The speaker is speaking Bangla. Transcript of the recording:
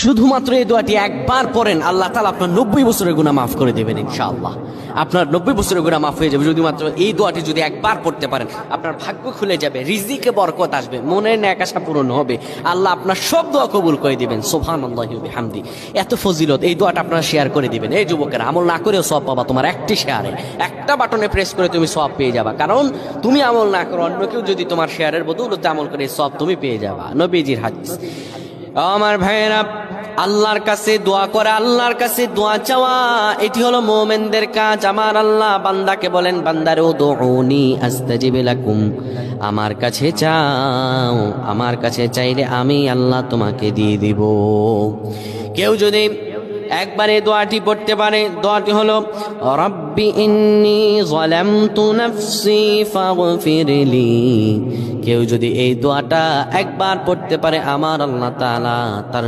শুধুমাত্র এই দোয়াটি একবার পড়েন, আল্লাহ তাআলা আপনার 90 বছরের গুনাহ মাফ করে দেবেন ইনশাআল্লাহ। আপনার 90 বছরের গুনাহ মাফ হয়ে যাবে যদি মাত্র এই দোয়াটি যদি একবার পড়তে পারেন। আপনার ভাগ্য খুলে যাবে, রিজিকে বরকত আসবে, মনের নেক আশা পূরণ হবে, আল্লাহ আপনার সব দোয়া কবুল করে দিবেন। সুবহানাল্লাহি ওয়া বিহামদি। এত ফজিলত, এই দোয়াটা আপনারা শেয়ার করে দিবেন। এই যুবকেরা, আমল না করেও সওয়াব পাবা। তোমার একটি শেয়ারে, একটা বাটনে প্রেস করে তুমি সওয়াব পেয়ে যাবা। কারণ তুমি আমল না করো, অন্য কেউ যদি তোমার শেয়ারের বদৌলতে আমল করে সওয়াব তুমি পেয়ে যাবা। নবীজির হাদিস। আমার ভাইয়েরা, আল্লাহর কাছে দোয়া করে, আল্লাহর কাছে দোয়া চাওয়া, এটি হলো মুমিনদের কাজ। আমার আল্লাহ বান্দাকে বলেন, বান্দারে উদউনি আস্তাজিব লাকুম, আমার কাছে চাও, আমার কাছে চাইলে আমি আল্লাহ তোমাকে দিয়ে দিব। কেউ যদি একবারে দোয়াটি পড়তে পারে, দোয়াটি হলো রব্বি ইন্নী যালামতু নাফসি ফাগফিরলি। কেউ যদি এই দোয়াটা একবার পড়তে পারে, আমার আল্লাহ তাআলা তার